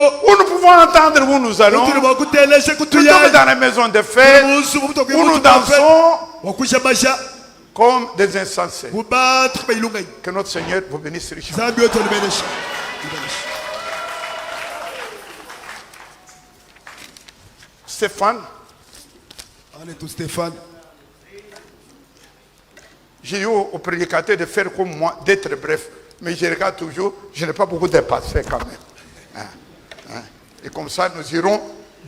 Où nous pouvons entendre où nous allons. Nous sommes dans la maison de fête où nous dansons comme des insensés. Que notre Seigneur vous bénisse richement. Stéphane. J'ai eu au prédicateur de faire comme moi, d'être bref. Mais je regarde toujours, je n'ai pas beaucoup dépassé quand même. Et comme ça, nous irons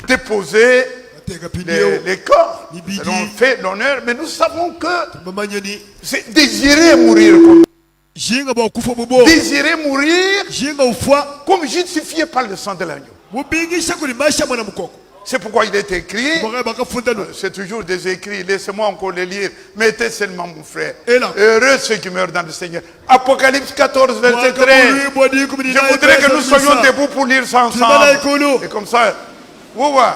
déposer les corps. Nous avons fait l'honneur, mais nous savons que c'est désirer mourir comme désirer mourir comme justifié par le sang de l'agneau. C'est pourquoi il est écrit, c'est toujours des écrits, laissez-moi encore les lire, mettez seulement mon frère. Heureux ceux qui meurent dans le Seigneur. Apocalypse 14, verset 13. Je voudrais que nous soyons debout pour lire ça ensemble. Et comme ça, vous voyez,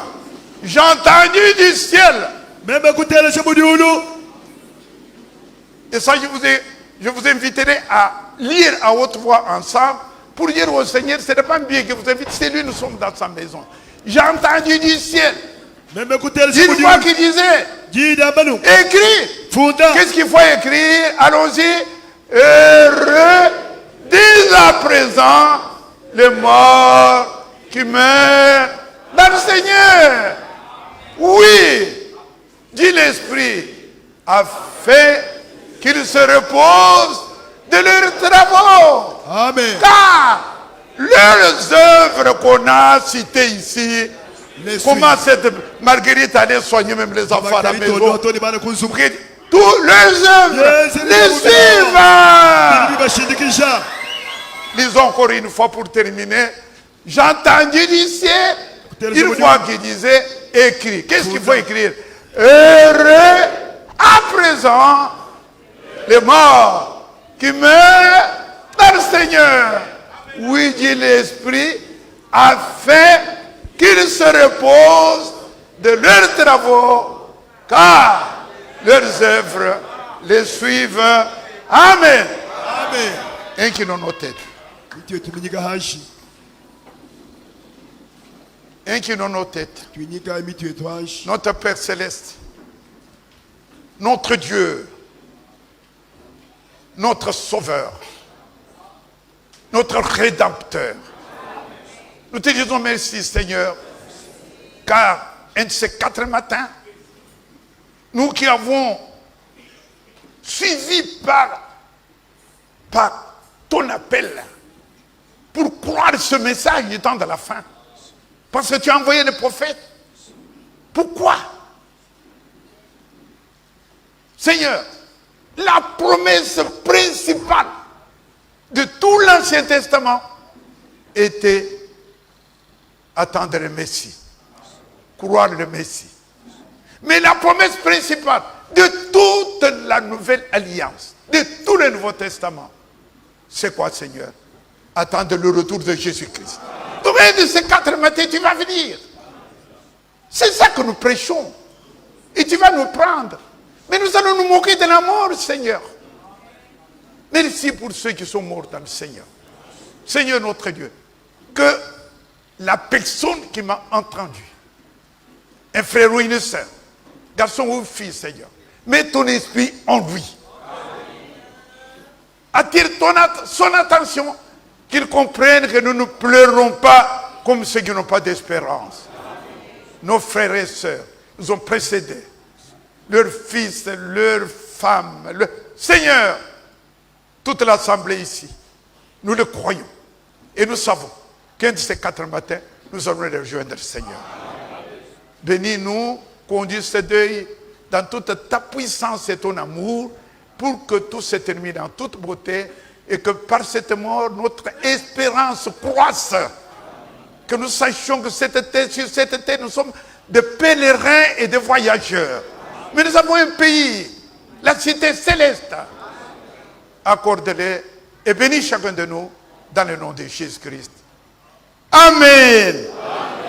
j'ai entendu du ciel. Et ça, je vous inviterai à lire à haute voix ensemble pour dire au Seigneur, ce n'est pas bien que vous invite, c'est lui, nous sommes dans sa maison. J'ai entendu du ciel une voix qui disait, écris. Qu'est-ce qu'il faut écrire? Allons-y. Heureux dès à présent les morts qui meurent dans le Seigneur. Oui, dit l'Esprit, afin qu'ils se reposent de leurs travaux. Amen. Car leurs œuvres qu'on a citées ici, comment cette Marguerite allait soigner même les enfants à la maison. Tous leurs œuvres les suivent. Lisons encore une fois pour terminer. J'ai entendu du ciel une voix qui disait écrit. Qu'est-ce qu'il faut écrire? Heureux à présent les morts qui meurent dans le Seigneur. Oui, dit l'Esprit, afin qu'ils se reposent de leurs travaux, car leurs œuvres les suivent. Amen. Amen. Inclinons nos têtes. Inclinons nos têtes. Notre Père Céleste, notre Dieu, notre Sauveur, notre Rédempteur. Nous te disons merci, Seigneur, car un de ces 4 matins, nous qui avons suivi par ton appel pour croire ce message du temps de la fin, parce que tu as envoyé les prophètes. Pourquoi? Seigneur, la promesse principale de tout l'Ancien Testament était attendre le Messie, croire le Messie. Mais la promesse principale de toute la nouvelle alliance, de tout le Nouveau Testament, c'est quoi, Seigneur? Attendre le retour de Jésus-Christ. Donc, un de ces 4 matins, tu vas venir. C'est ça que nous prêchons. Et tu vas nous prendre. Mais nous allons nous moquer de la mort, Seigneur. Merci pour ceux qui sont morts dans le Seigneur. Seigneur notre Dieu, que la personne qui m'a entendu, un frère ou une sœur, garçon ou fille, Seigneur, mets ton esprit en lui. Attire son attention, qu'il comprenne que nous ne pleurons pas comme ceux qui n'ont pas d'espérance. Nos frères et sœurs nous ont précédés, leurs fils, leurs femmes, Seigneur, toute l'assemblée ici, nous le croyons. Et nous savons qu'un de ces 4 matins, nous allons les rejoindre, Seigneur. Bénis-nous, conduis ce deuil dans toute ta puissance et ton amour, pour que tout se termine en toute beauté et que par cette mort, notre espérance croisse. Que nous sachions que sur cette terre, nous sommes des pèlerins et des voyageurs. Mais nous avons un pays, la cité céleste. Accorde-les et bénis chacun de nous dans le nom de Jésus-Christ. Amen. Amen.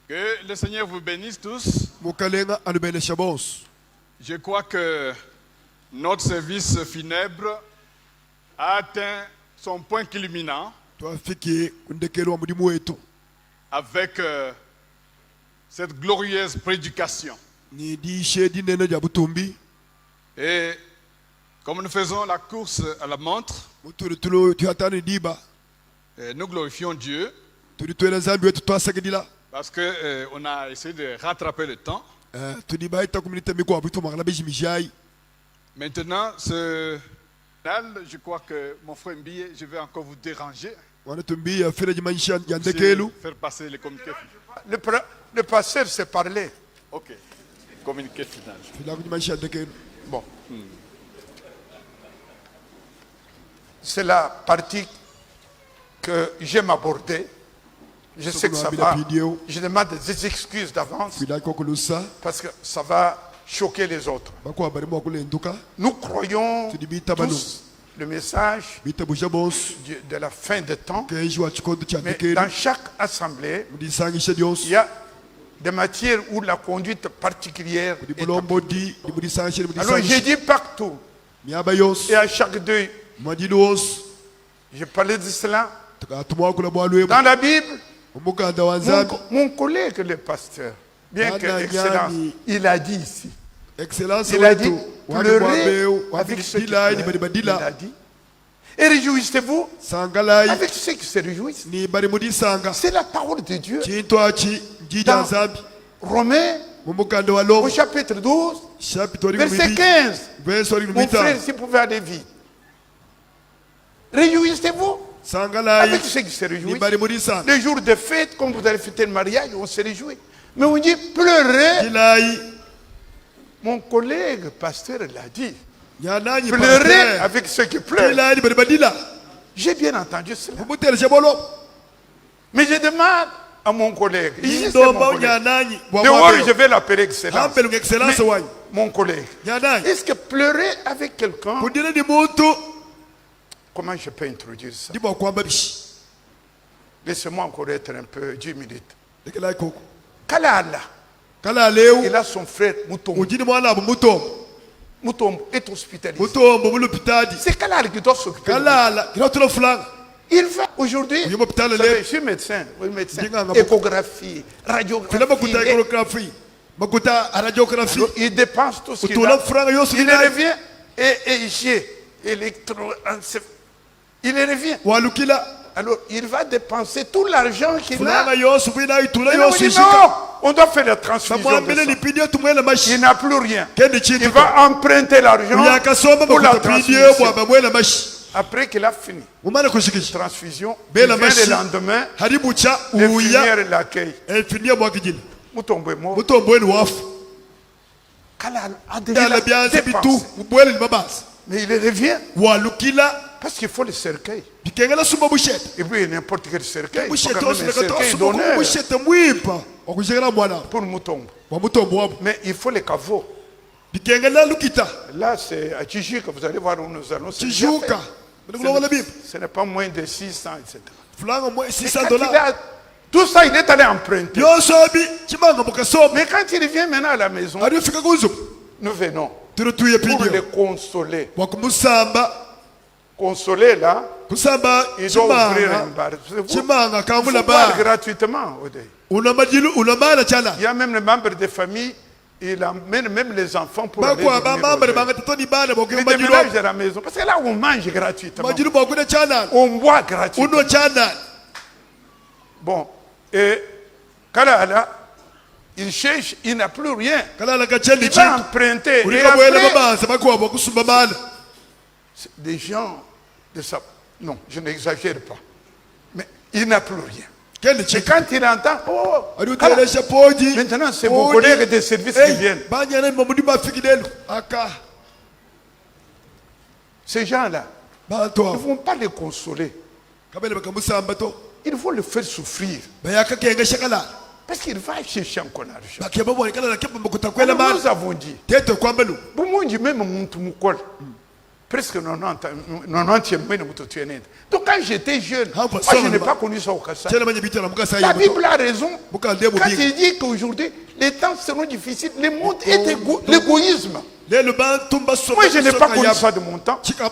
Que le Seigneur vous bénisse tous. Je crois que notre service funèbre a atteint son point culminant avec cette glorieuse prédication. Et comme nous faisons la course à la montre, nous glorifions Dieu parce qu'on a essayé de rattraper le temps. Maintenant, je crois que mon frère Mbiye, je vais encore vous déranger. Faire passer les communiqués. Le pasteur s'est parlé. Ok. Communiqué final. Bon. C'est la partie que j'aime aborder. Je sais que ça va. Je demande des excuses d'avance parce que ça va choquer les autres. Nous croyons tous le message de la fin des temps. Mais dans chaque assemblée, il y a des matières où la conduite particulière est appliquée. Alors j'ai dit partout. Et à chaque deuil, j'ai parlé de cela. Dans la Bible, mon collègue le pasteur, bien que Excellence, il a dit ici. Il a dit, pleurez avec ceux qui pleurent. Il a dit. Et réjouissez-vous avec ceux qui se réjouissent. C'est la parole de Dieu. Dans Romains, au chapitre 12, verset 15. Mon frère, si vous pouvez aller vite. Réjouissez-vous avec ceux qui se réjouissent. Le jour de fête, comme vous allez fêter le mariage, on se réjouit. Mais on dit pleurez. Mon collègue pasteur l'a dit. Pleurez avec ceux qui pleurent. J'ai bien entendu cela. Mais je demande à mon collègue. Ici, c'est mon collègue. Dehors, je vais l'appeler Excellence. Mais mon collègue. Est-ce que pleurer avec quelqu'un, comment je peux introduire ça? Laissez-moi encore être un peu 10 minutes. Kalala. Il a son frère Moutombo. Moutombo est hospitalisé. C'est Kalala qui doit s'occuper. Il va aujourd'hui, je suis médecin, échographie, radiographie. Alors, il dépense tout ce qu'il a. Il revient et j'ai il revient. Alors, il va dépenser tout l'argent qu'il a. Et on dit non, on doit faire la transfusion de sang. Il n'a plus rien. Il va emprunter l'argent pour la transfusion. Après qu'il a fini la transfusion, il vient le lendemain, l'infirmière l'accueille. Moutombo est mort. Kalal a déjà dépensé. Mais il revient. Parce qu'il faut le cercueil. Et puis n'importe quel cercueil. Il faut quand même un cercueil d'honneur pour Moutombo. Mais il faut les caveaux. Là, c'est à Tchijou que vous allez voir où nous allons. Ce n'est pas moins de 600, etc. Tout ça, il est allé emprunter. Mais quand il vient maintenant à la maison, nous venons pour les consoler. Consoler là, ils doivent ouvrir un bar. Vous boire gratuitement. Il y a même les membres des familles, il amène même les enfants pour aller les déménages à la maison. Parce que là, on mange gratuitement. On boit gratuitement. Bon, et Kalala, il cherche, il n'a plus rien. Il va emprunter. Et après, des gens de ça. Non, je n'exagère pas. Mais il n'a plus rien. Et quand il entend, maintenant c'est vos collègues des services qui viennent. Ces gens-là, ils ne vont pas les consoler. Il faut le faire souffrir. Parce qu'il va chercher encore l'argent. Nous avons dit, même presque 90e. Donc quand j'étais jeune, moi je n'ai pas connu ça au Kassai. La Bible a raison quand il dit qu'aujourd'hui les temps seront difficiles. Le monde est l'égoïsme. Moi, je n'ai pas connu ça de mon temps. Quand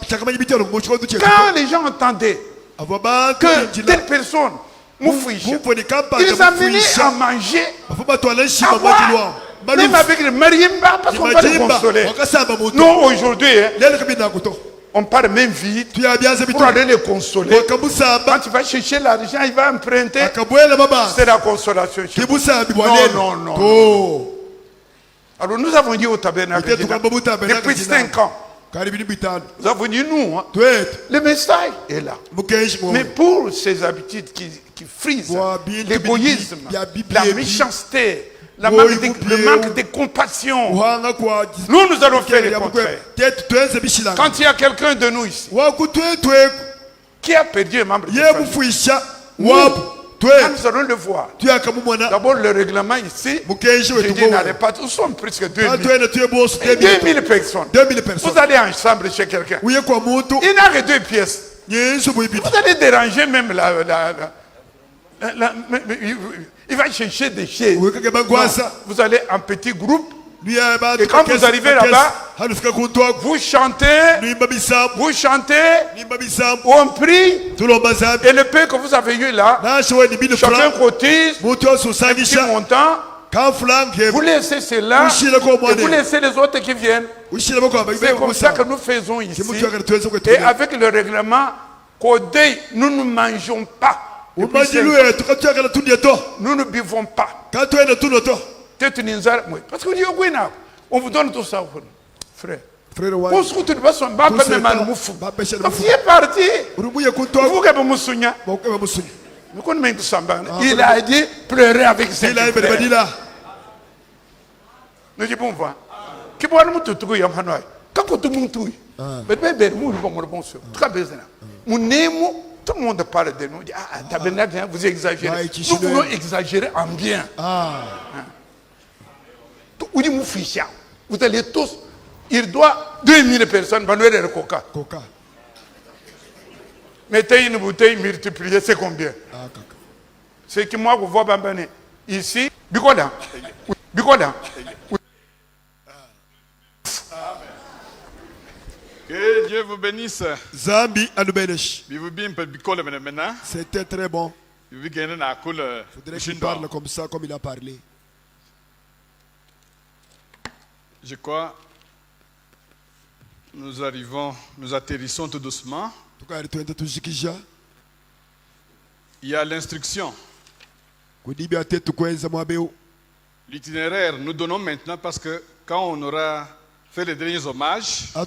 les gens entendaient que telle personne, ils amenaient à manger, à boire, même avec le mariemba, parce qu'on va le consoler. Non, aujourd'hui, on part même vite pour aller les consoler. Quand tu vas chercher l'argent, il va emprunter. C'est la consolation. Non, non, non. Alors nous avons dit au tabernacle depuis 5 ans. Nous avons dit nous, hein, le message est là. Mais pour ces habitudes qui frisent l'égoïsme, la méchanceté, le manque de compassion, nous allons faire le contraire. Quand il y a quelqu'un de nous ici qui a perdu un membre de famille, quand nous allons le voir, d'abord le règlement ici, je dis n'allez pas, nous sommes presque 2000 personnes. Vous allez ensemble chez quelqu'un, il n'a que 2 pièces. Vous allez déranger même il va chercher des chaises. Vous allez en petit groupe. Et quand vous arrivez là-bas, vous chantez, on prie, et le peu que vous avez eu là, chacun cotise, un petit montant, vous laissez cela, et vous laissez les autres qui viennent. C'est comme ça que nous faisons ici. Et avec le règlement, qu'au deuil, nous ne mangeons pas. Nous ne buvons pas. Parce que on vous donne tout ça, frère. On se retrouve pas son bas, mais mal moufou. Il est parti. Vous avez moussounia. Il a dit pleurer avec ses frères. Nous disons bon va. Qui boit nous tout tout yamanoy. Quand tout le monde tout. Mais bébé nous bon bon sûr. Très bien. Mon némo. Tout le monde parle de nous. Ah, tabernacle, vous exagérez. Nous voulons exagérer en bien. Vous allez tous. Il doit 2000 personnes. Le coca. Mettez une bouteille multipliée, c'est combien? C'est que moi, vous voyez Bambane. Ici, Bikoda. Que Dieu vous bénisse. Zambi anubenesh. C'était très bon. Il faudrait qu'il parle comme ça, comme il a parlé. Je crois nous atterrissons tout doucement. Il y a l'instruction. L'itinéraire, nous donnons maintenant parce que quand on aura fait les derniers hommages, nous ne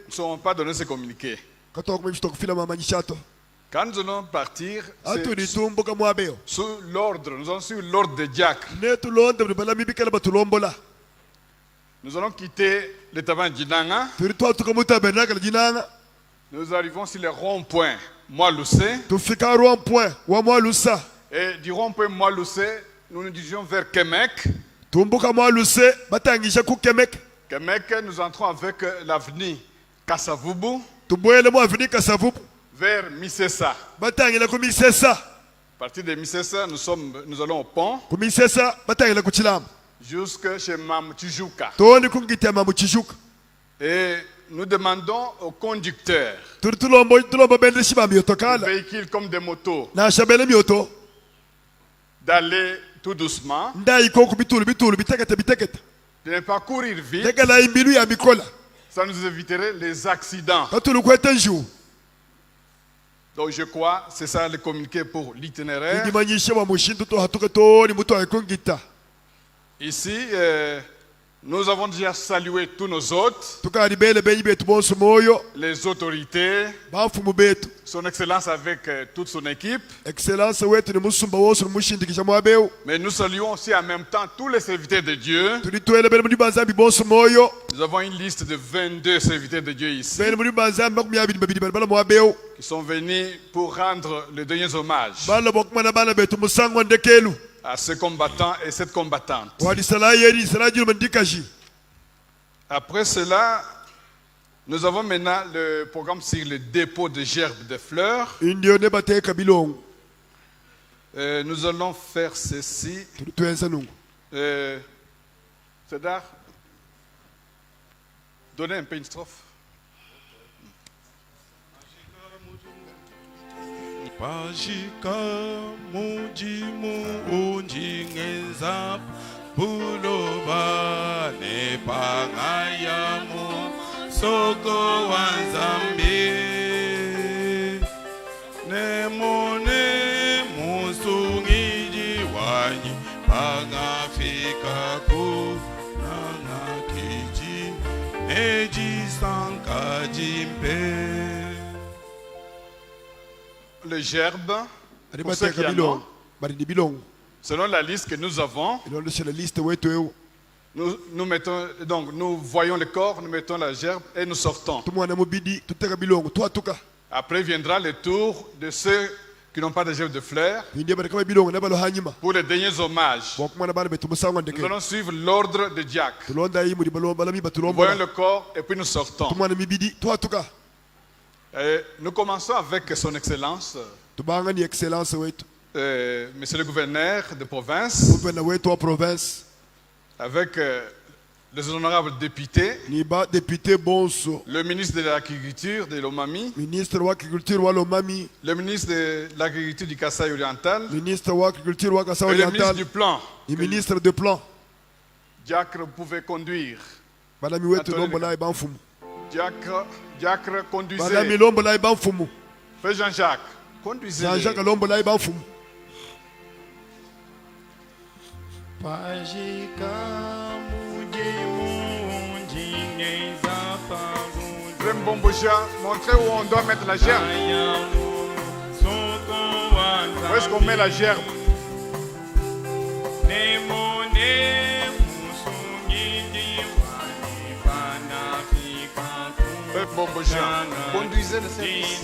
serons pas donné ce communiqué. Quand nous allons partir, sous l'ordre, nous allons suivre l'ordre des diacres. Nous allons quitter le tabernacle Djinanga. Nous arrivons sur le rond-point Moualoussé. Et du rond-point Moualoussé, nous nous dirigeons vers Kemek. Kemek, nous entrons avec l'avenue Kassavubu. Vers Misesa. À partir de Misesa, nous allons au pont. Jusque chez Mam Tijouka. Et nous demandons aux conducteurs de véhicules comme des motos d'aller tout doucement, de ne pas courir vite. Ça nous éviterait les accidents. Donc je crois c'est ça le communiqué pour l'itinéraire. Ici, nous avons déjà salué tous nos hôtes, les autorités, son excellence avec toute son équipe. Mais nous saluons aussi en même temps tous les serviteurs de Dieu. Nous avons une liste de 22 serviteurs de Dieu ici qui sont venus pour rendre les derniers hommages à ce combattant et cette combattante. Après cela, nous avons maintenant le programme sur le dépôt de gerbes de fleurs. Nous allons faire ceci. C'est-à-dire, Donnez un peu une strophe. Pashika mujimu unjingeza buloba ne pangayamu soko wanzambi ne mone musungiji wanyi pangafika ku nangakiji neji sankajimpe. Le gerbe, pour ceux qui en ont, selon la liste que nous avons, nous mettons, donc nous voyons le corps, nous mettons la gerbe et nous sortons. Après viendra le tour de ceux qui n'ont pas de gerbe de fleurs pour les derniers hommages. Nous allons suivre l'ordre de diacre. Nous voyons le corps et puis nous sortons. Et nous commençons avec son excellence, monsieur le gouverneur de province, avec les honorables députés, le ministre de l'agriculture de l'Omami, le ministre de l'agriculture du Kasaï oriental, et le ministre du plan. Diacre, vous pouvez conduire. Diacre, conduisez. Frère Jean-Jacques, conduisez. Frère Mbomboja, montrez où on doit mettre la gerbe. Où est-ce qu'on met la gerbe? Mbomboja, conduisez le service.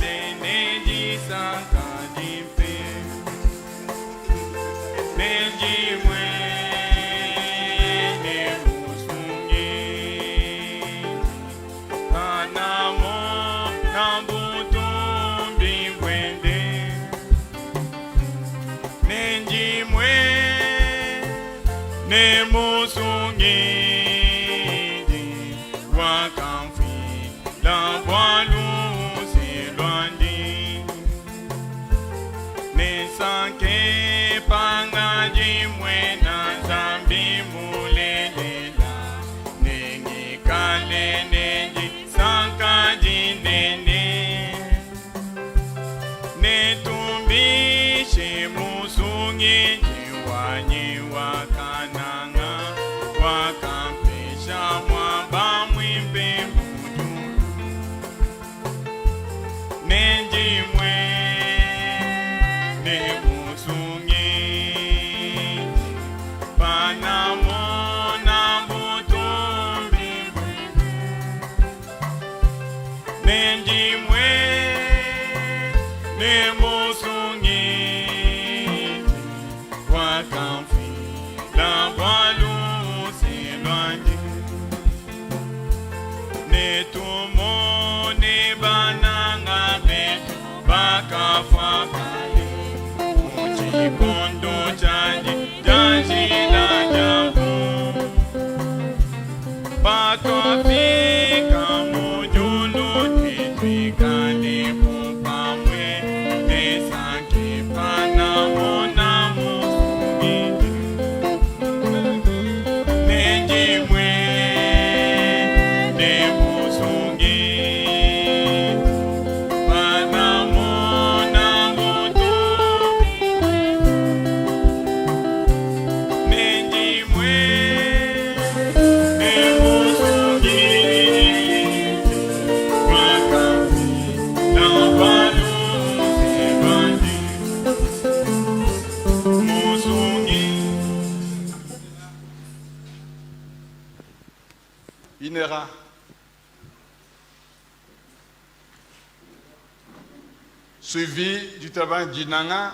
Suivi du travail d'Inanga,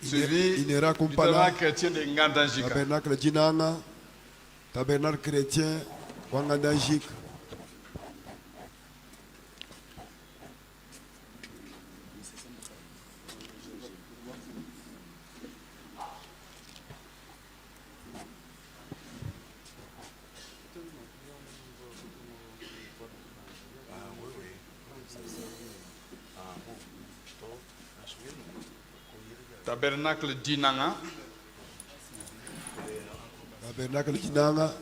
suivi du travail chrétien de Ngandanjika. Tabernacle d'Inanga, tabernacle chrétien Ngandanjika. Tabernacle Dinanga. Tabernacle Dinanga.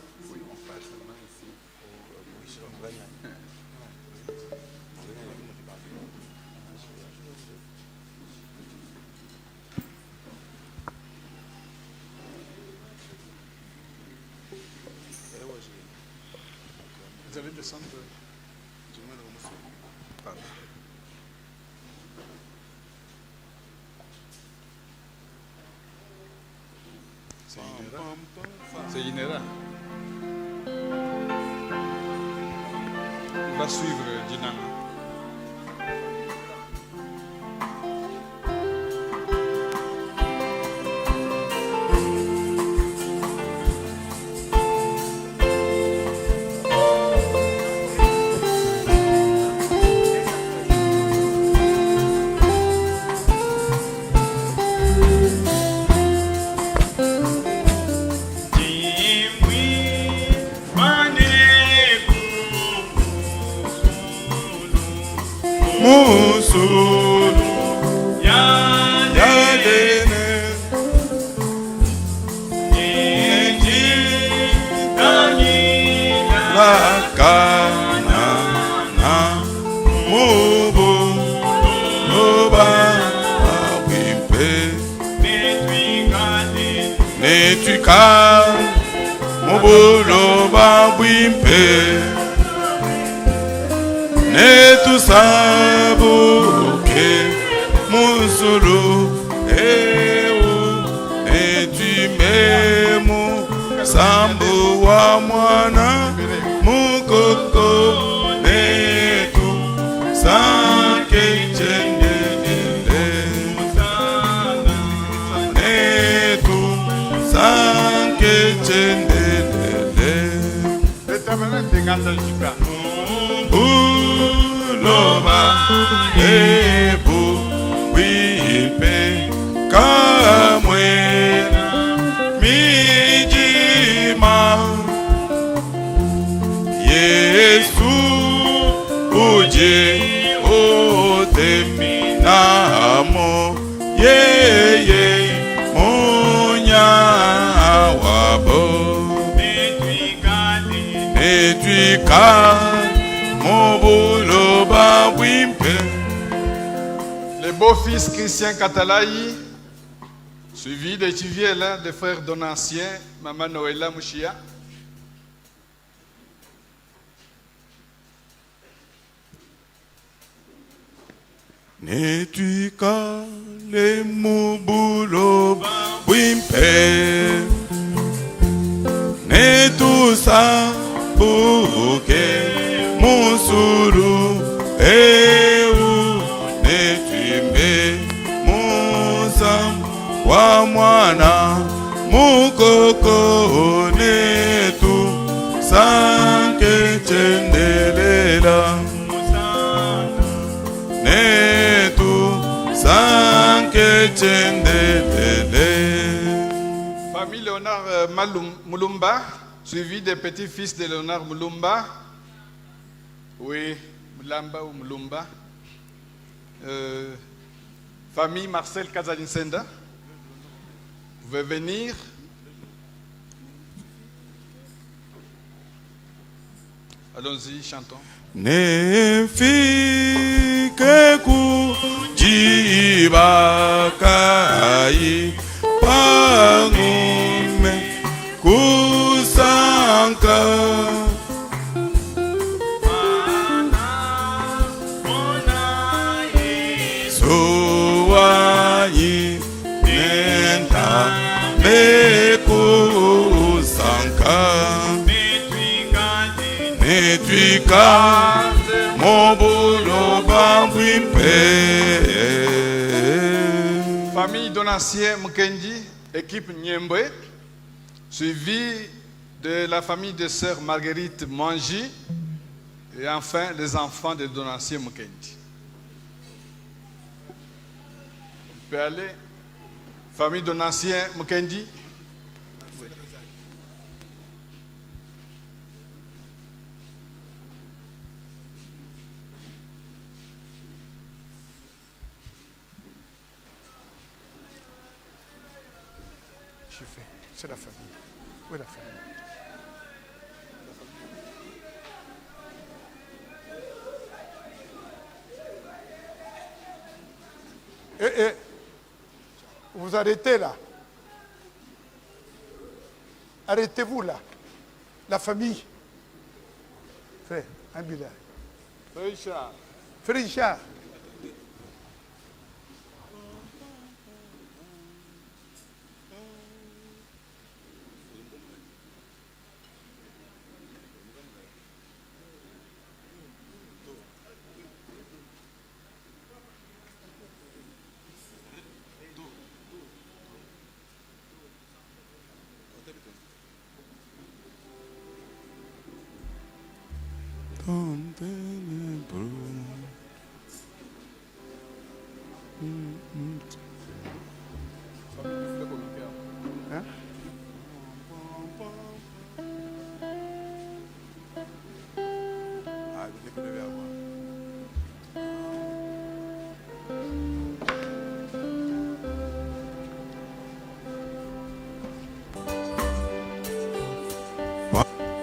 Vous allez descendre. C'est Inera. On va suivre Dinanga. Le beau-fils Christian Katalaï, suivi de Tiviela, des frères Donatien, Maman Noëlla Mouchia. N'es-tu qu'à les mouboulot wimpe ne tout ça bouquet mousoulou et où n'es-tu mais mousam wa mwana moukoko ne tout ça que tchendelela Famille Léonard Moulumba, suivi des petits-fils de Léonard Moulumba. Oui, Moulamba ou Moulumba. Famille Marcel Kazalinsenda. Vous pouvez venir. Allons-y, chantons. Ne fi que kujibakai pangume kusanka soayi nenta bekusanka Netwika Mobulo Bambwimpe. Famille Donatien Mukendi, équipe Nyembwe, suivi de la famille de sœur Marguerite Manji et enfin les enfants de Donatien Mukendi. On peut aller. Famille Donatien Mukendi. j'ai fait. C'est la famille. Où est la famille? Vous arrêtez là. Arrêtez-vous là. La famille. Frère, un bilan. Frère Richard. Hein? Ah, vous devez avoir.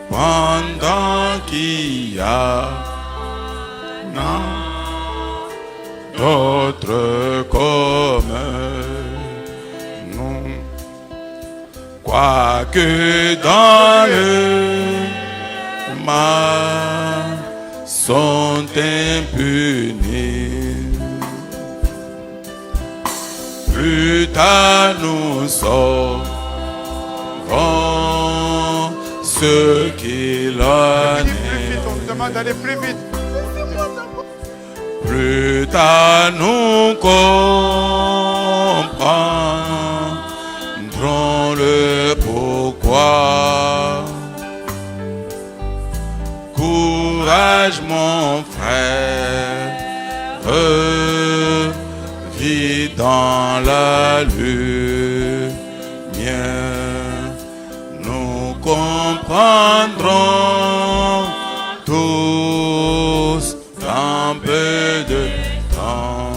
Pendant qu'il y a d'autres comme nous, quoique dans le mal sont impunis, plus tard nous saurons ce qu'il en est. On nous demande d'aller plus vite. Plus tard nous comprendrons le pourquoi. Courage mon frère, vis dans la lumière. Nous comprendrons tous un peu de temps.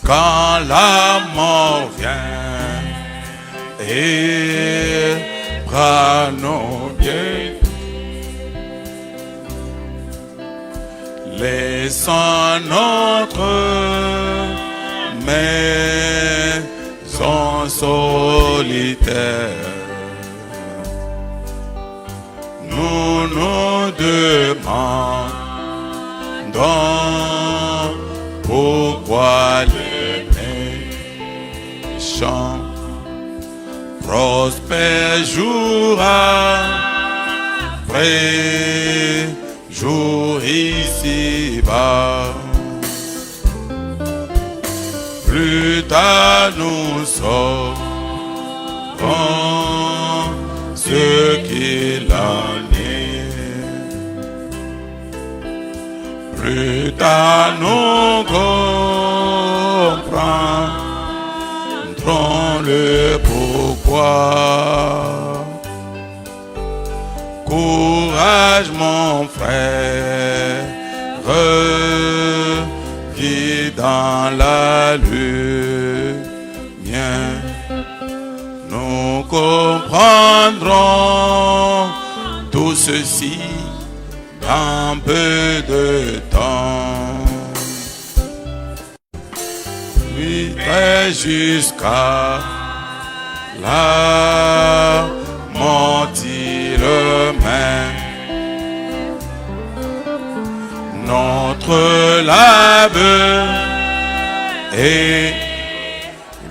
Quand la mort vient et prend nos biens, laissons notre maison solitaire. Nous nous demandons pourquoi les méchants prospèrent jour après jour ici-bas. Plus tard nous saurons ce qu'il en est. Plus tard nous comprendrons le pourquoi. Courage mon frère, vis dans la lumière. Nous comprendrons tout ceci dans peu de temps. Oui, jusqu'à la mort même. Notre labeur est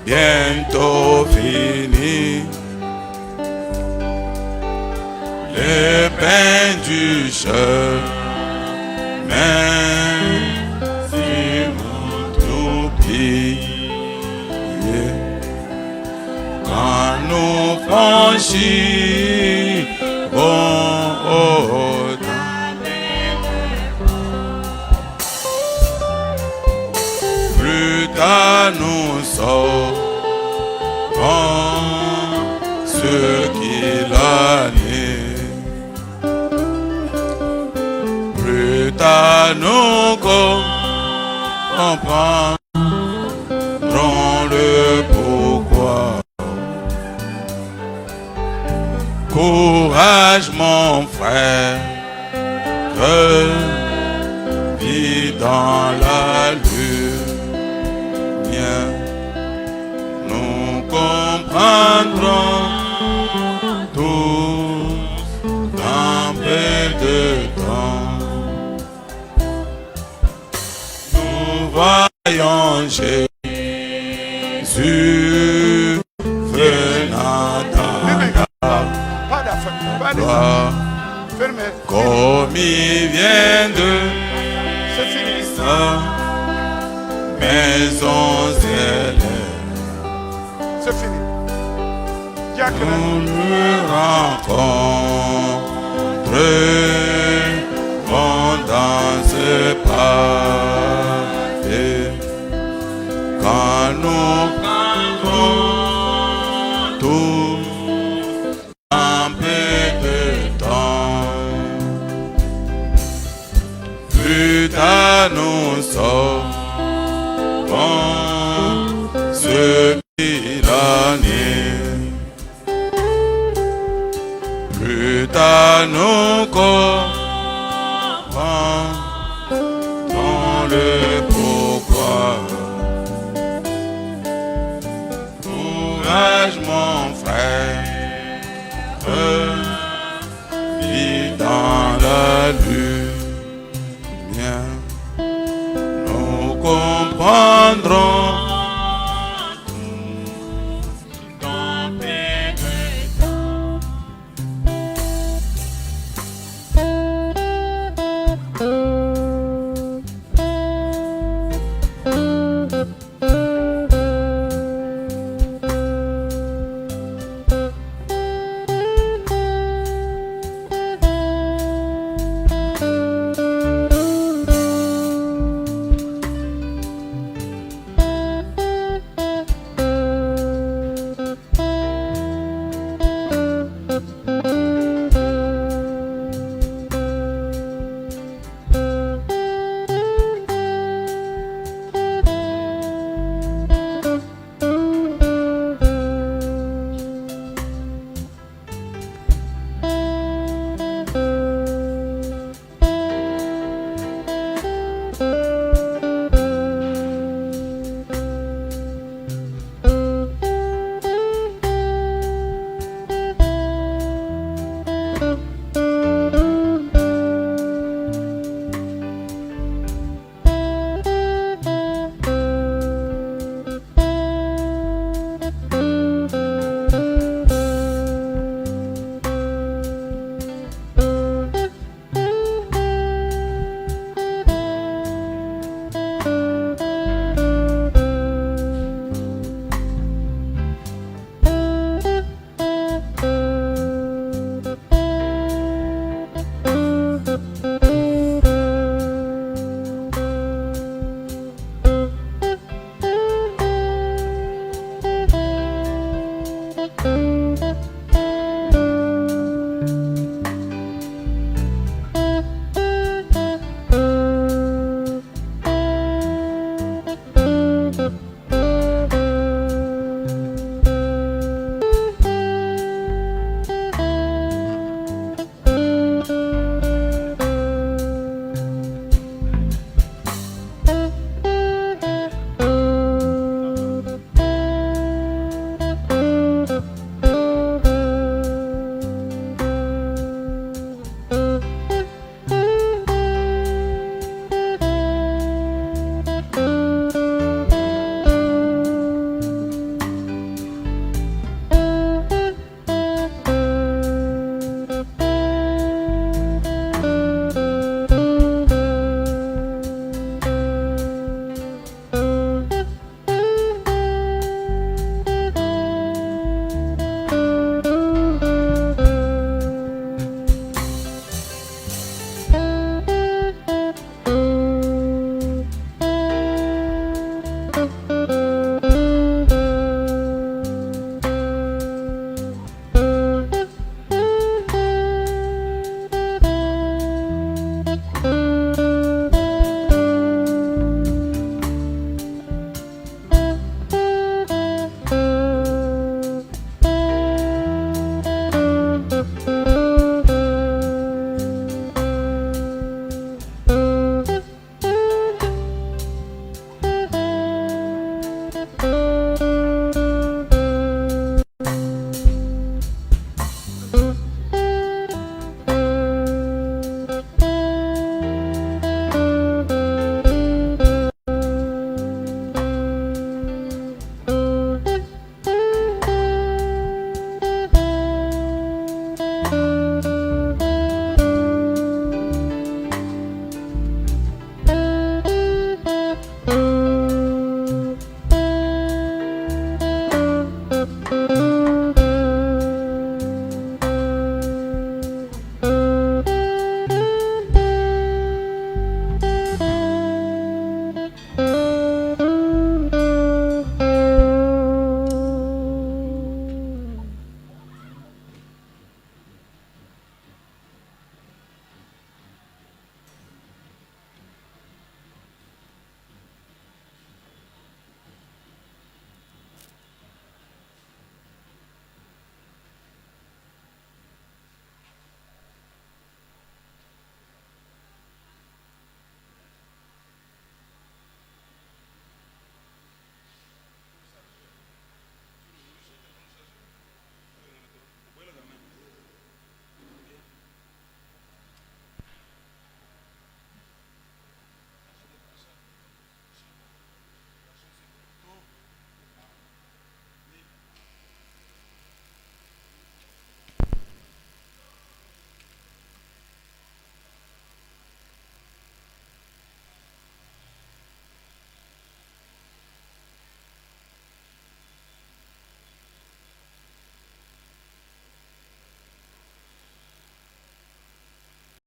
bientôt fini. Le pain du chemin, c'est mon toupie. Quand nous franchirons plus tard nous saurons ce qu'il en est. Plus tard nous comprendrons le pourquoi. mon frère, vis dans la lumière. Nous comprendrons tous un peu de temps. Nous voyons Jésus venant dans la gloire, comme il vient de sa maison céleste. C'est fini. Nous le rencontrerons dans ce palais, quand nous prendrons tous un peu de temps. Plus tard nous saurons ce qu'il en est. Plus tard nous comprendrons le pourquoi. Courage mon frère, vis dans la lutte.